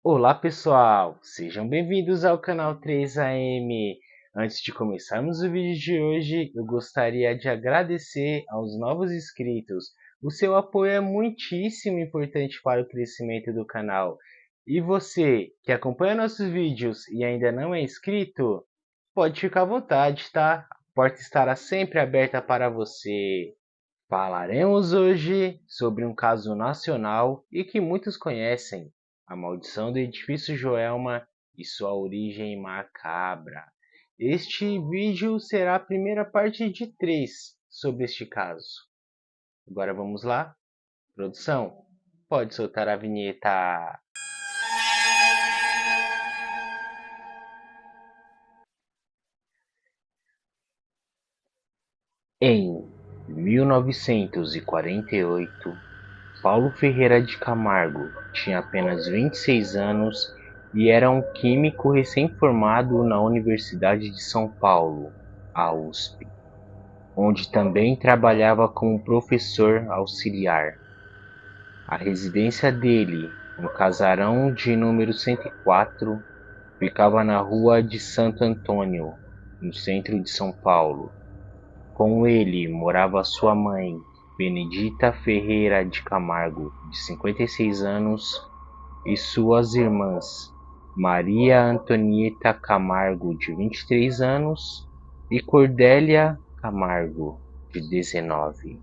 Olá pessoal, sejam bem-vindos ao canal 3AM. Antes de começarmos o vídeo de hoje, eu gostaria de agradecer aos novos inscritos. O seu apoio é muitíssimo importante para o crescimento do canal. E você que acompanha nossos vídeos e ainda não é inscrito, pode ficar à vontade, tá? A porta estará sempre aberta para você. Falaremos hoje sobre um caso nacional e que muitos conhecem, a maldição do edifício Joelma e sua origem macabra. Este vídeo será a primeira parte de 3 sobre este caso. Agora vamos lá? Produção, pode soltar a vinheta. Em 1948, Paulo Ferreira de Camargo tinha apenas 26 anos e era um químico recém-formado na Universidade de São Paulo, a USP, onde também trabalhava como professor auxiliar. A residência dele, no casarão de número 104, ficava na rua de Santo Antônio, no centro de São Paulo. Com ele morava sua mãe, Benedita Ferreira de Camargo, de 56 anos, e suas irmãs, Maria Antonieta Camargo, de 23 anos, e Cordélia Camargo, de 19.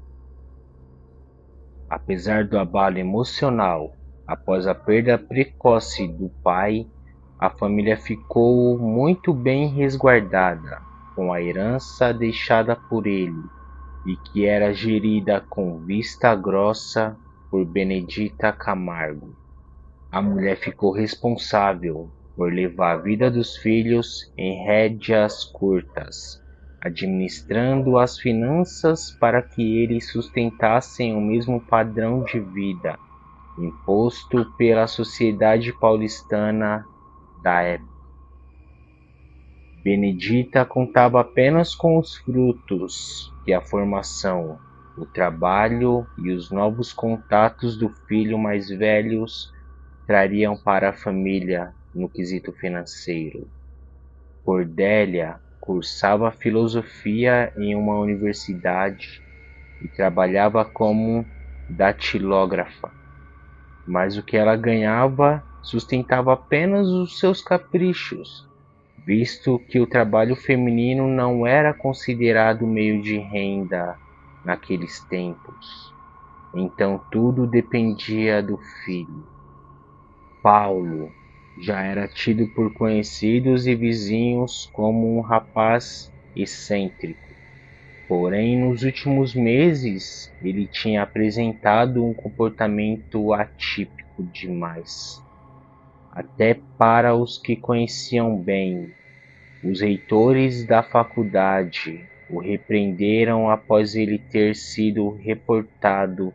Apesar do abalo emocional após a perda precoce do pai, a família ficou muito bem resguardada com a herança deixada por ele e que era gerida com vista grossa por Benedita Camargo. A mulher ficou responsável por levar a vida dos filhos em rédeas curtas, administrando as finanças para que eles sustentassem o mesmo padrão de vida imposto pela sociedade paulistana da época. Benedita contava apenas com os frutos que a formação, o trabalho e os novos contatos do filho mais velhos trariam para a família no quesito financeiro. Cordélia cursava filosofia em uma universidade e trabalhava como datilógrafa, mas o que ela ganhava sustentava apenas os seus caprichos, visto que o trabalho feminino não era considerado meio de renda naqueles tempos. Então tudo dependia do filho. Paulo já era tido por conhecidos e vizinhos como um rapaz excêntrico. Porém, nos últimos meses, ele tinha apresentado um comportamento atípico demais, até para os que conheciam bem. Os reitores da faculdade o repreenderam após ele ter sido reportado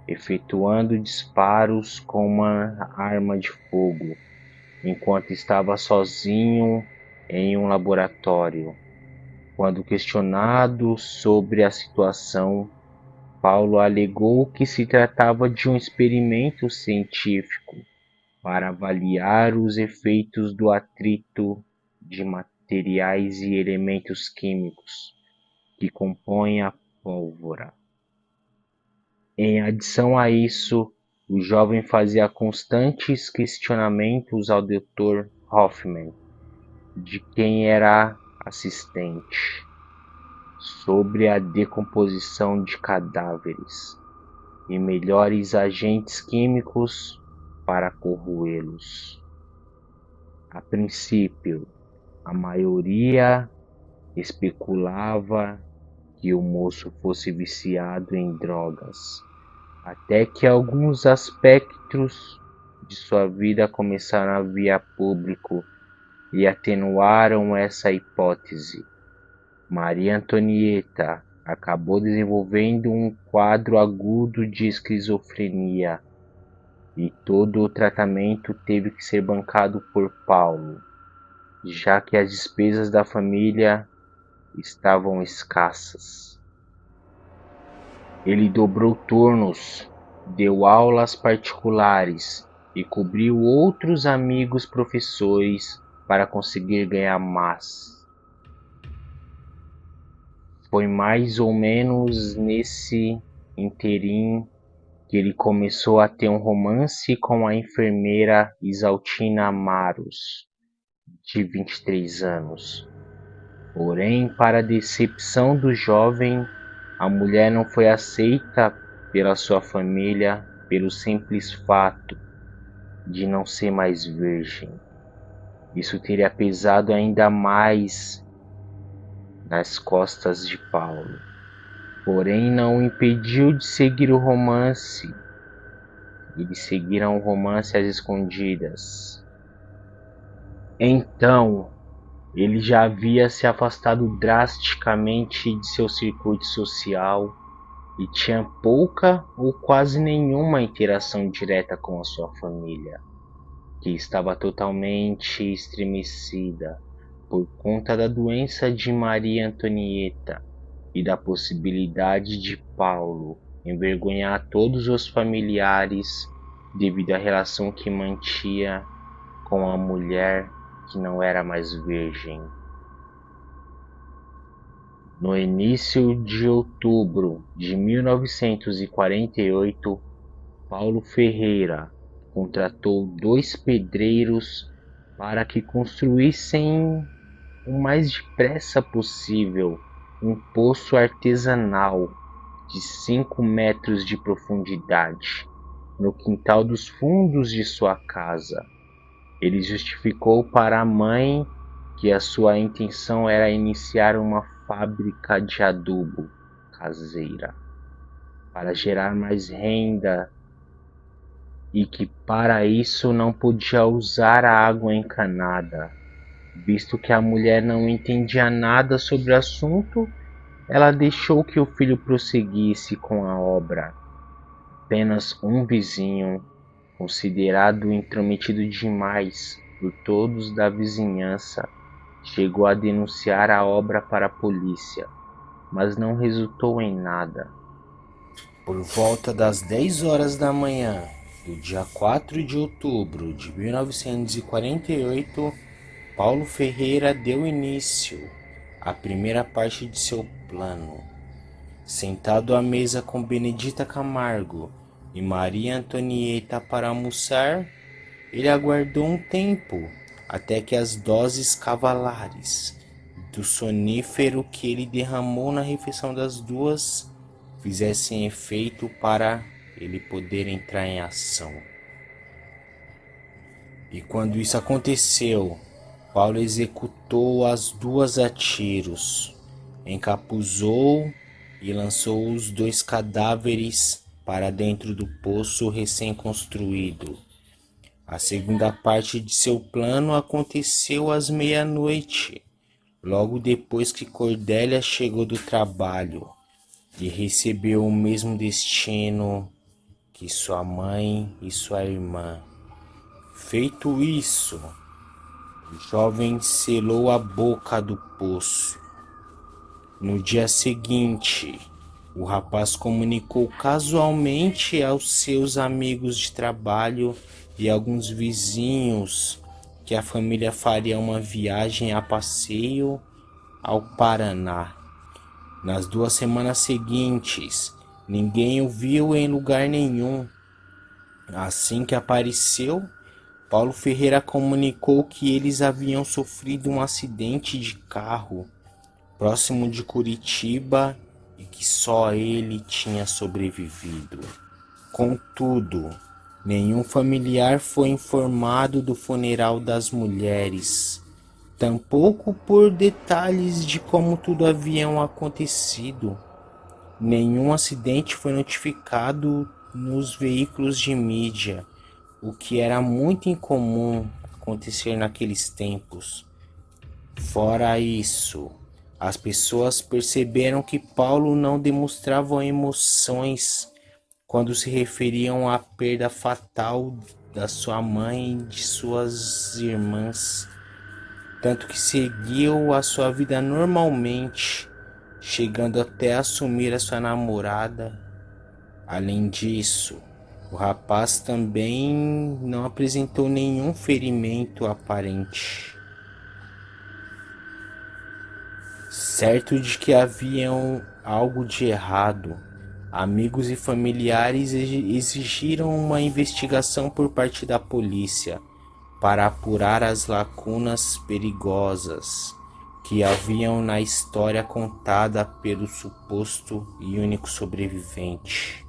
efetuando disparos com uma arma de fogo, enquanto estava sozinho em um laboratório. Quando questionado sobre a situação, Paulo alegou que se tratava de um experimento científico para avaliar os efeitos do atrito de materiais e elementos químicos que compõem a pólvora. Em adição a isso, o jovem fazia constantes questionamentos ao Dr. Hoffman, de quem era assistente, sobre a decomposição de cadáveres e melhores agentes químicos para corroê-los. A princípio, a maioria especulava que o moço fosse viciado em drogas, até que alguns aspectos de sua vida começaram a vir a público e atenuaram essa hipótese. Maria Antonieta acabou desenvolvendo um quadro agudo de esquizofrenia e todo o tratamento teve que ser bancado por Paulo, já que as despesas da família estavam escassas. Ele dobrou turnos, deu aulas particulares e cobriu outros amigos professores para conseguir ganhar mais. Foi mais ou menos nesse interim que ele começou a ter um romance com a enfermeira Isaltina Amaros, de 23 anos. Porém, para a decepção do jovem, a mulher não foi aceita pela sua família pelo simples fato de não ser mais virgem. Isso teria pesado ainda mais nas costas de Paulo. Porém, não o impediu de seguir o romance. Eles seguiram o romance às escondidas. Então, ele já havia se afastado drasticamente de seu circuito social e tinha pouca ou quase nenhuma interação direta com a sua família, que estava totalmente estremecida por conta da doença de Maria Antonieta e da possibilidade de Paulo envergonhar todos os familiares devido à relação que mantinha com a mulher que não era mais virgem. No início de outubro de 1948, Paulo Ferreira contratou 2 pedreiros para que construíssem o mais depressa possível um poço artesanal de 5 metros de profundidade no quintal dos fundos de sua casa. Ele justificou para a mãe que a sua intenção era iniciar uma fábrica de adubo caseira para gerar mais renda e que para isso não podia usar a água encanada. Visto que a mulher não entendia nada sobre o assunto, ela deixou que o filho prosseguisse com a obra. Apenas um vizinho, considerado intrometido demais por todos da vizinhança, chegou a denunciar a obra para a polícia, mas não resultou em nada. Por volta das 10 horas da manhã do dia 4 de outubro de 1948, Paulo Ferreira deu início à primeira parte de seu plano. Sentado à mesa com Benedita Camargo e Maria Antonieta para almoçar, ele aguardou um tempo até que as doses cavalares do sonífero que ele derramou na refeição das duas fizessem efeito para ele poder entrar em ação. E quando isso aconteceu, Paulo executou as duas a tiros, encapuzou e lançou os 2 cadáveres para dentro do poço recém-construído. A segunda parte de seu plano aconteceu às meia-noite, logo depois que Cordélia chegou do trabalho e recebeu o mesmo destino que sua mãe e sua irmã. Feito isso, o jovem selou a boca do poço. No dia seguinte, o rapaz comunicou casualmente aos seus amigos de trabalho e alguns vizinhos que a família faria uma viagem a passeio ao Paraná. Nas 2 semanas seguintes, ninguém o viu em lugar nenhum. Assim que apareceu, Paulo Ferreira comunicou que eles haviam sofrido um acidente de carro próximo de Curitiba e que só ele tinha sobrevivido. Contudo, nenhum familiar foi informado do funeral das mulheres, tampouco por detalhes de como tudo havia acontecido. Nenhum acidente foi notificado nos veículos de mídia, o que era muito incomum acontecer naqueles tempos. Fora isso, as pessoas perceberam que Paulo não demonstrava emoções quando se referiam à perda fatal da sua mãe e de suas irmãs, tanto que seguiu a sua vida normalmente, chegando até a assumir a sua namorada. Além disso, O rapaz também não apresentou nenhum ferimento aparente. Certo de que haviam algo de errado, amigos e familiares exigiram uma investigação por parte da polícia para apurar as lacunas perigosas que haviam na história contada pelo suposto e único sobrevivente.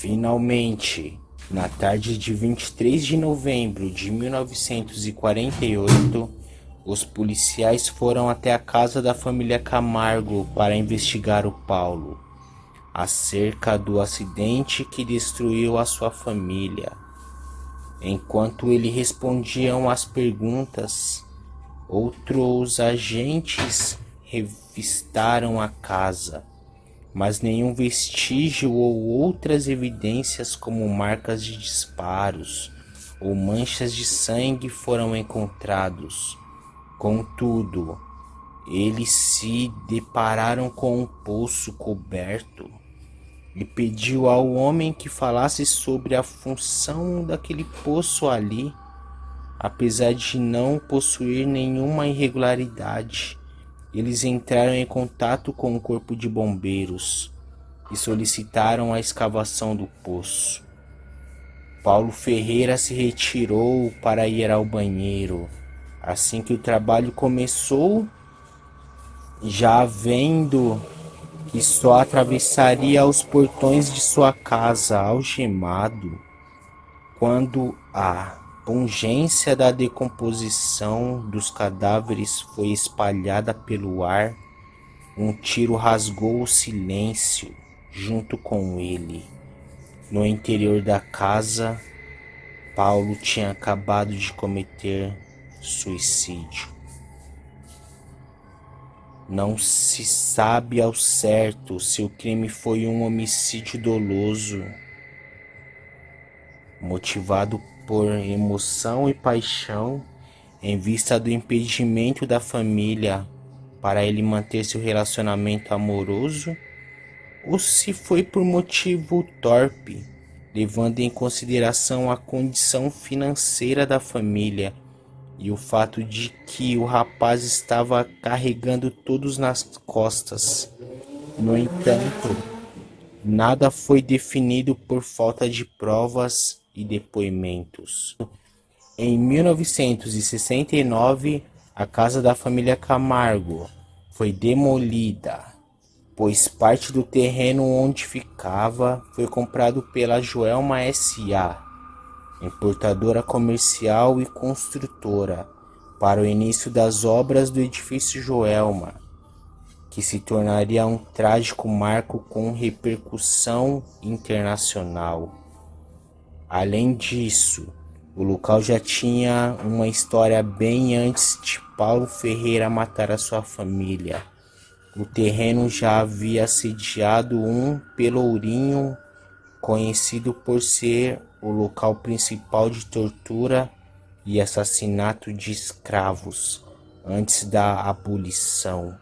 Finalmente, na tarde de 23 de novembro de 1948, os policiais foram até a casa da família Camargo para investigar o Paulo acerca do acidente que destruiu a sua família. Enquanto eles respondiam às perguntas, outros agentes revistaram a casa, mas nenhum vestígio ou outras evidências como marcas de disparos ou manchas de sangue foram encontrados. Contudo, eles se depararam com um poço coberto e pediu ao homem que falasse sobre a função daquele poço ali, apesar de não possuir nenhuma irregularidade. Eles entraram em contato com o corpo de bombeiros e solicitaram a escavação do poço. Paulo Ferreira se retirou para ir ao banheiro. Assim que o trabalho começou, já vendo que só atravessaria os portões de sua casa algemado, quando a pungência da decomposição dos cadáveres foi espalhada pelo ar, um tiro rasgou o silêncio junto com ele. No interior da casa, Paulo tinha acabado de cometer suicídio. Não se sabe ao certo se o crime foi um homicídio doloso, motivado por emoção e paixão, em vista do impedimento da família para ele manter seu relacionamento amoroso, ou se foi por motivo torpe, levando em consideração a condição financeira da família e o fato de que o rapaz estava carregando todos nas costas. No entanto, nada foi definido por falta de provas e depoimentos. Em 1969, a casa da família Camargo foi demolida, pois parte do terreno onde ficava foi comprado pela Joelma S.A., importadora comercial e construtora, para o início das obras do edifício Joelma, que se tornaria um trágico marco com repercussão internacional. Além disso, o local já tinha uma história bem antes de Paulo Ferreira matar a sua família. O terreno já havia sediado um pelourinho conhecido por ser o local principal de tortura e assassinato de escravos antes da abolição.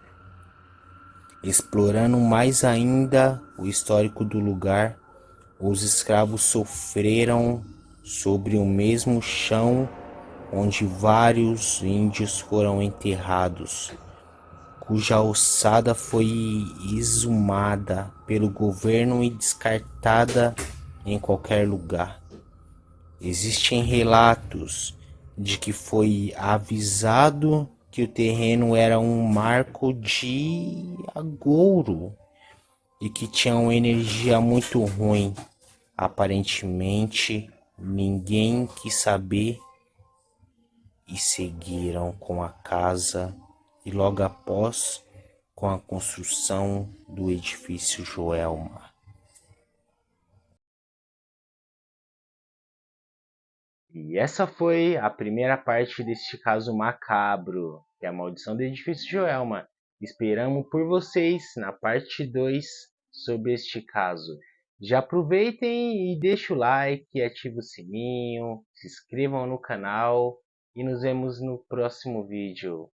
Explorando mais ainda o histórico do lugar, os escravos sofreram sobre o mesmo chão onde vários índios foram enterrados, cuja ossada foi exumada pelo governo e descartada em qualquer lugar. Existem relatos de que foi avisado que o terreno era um marco de agouro e que tinha uma energia muito ruim. Aparentemente, ninguém quis saber e seguiram com a casa e logo após com a construção do edifício Joelma. E essa foi a primeira parte deste caso macabro, que é a maldição do edifício Joelma. Esperamos por vocês na parte 2 sobre este caso. Já aproveitem e deixem o like, ativem o sininho, se inscrevam no canal e nos vemos no próximo vídeo.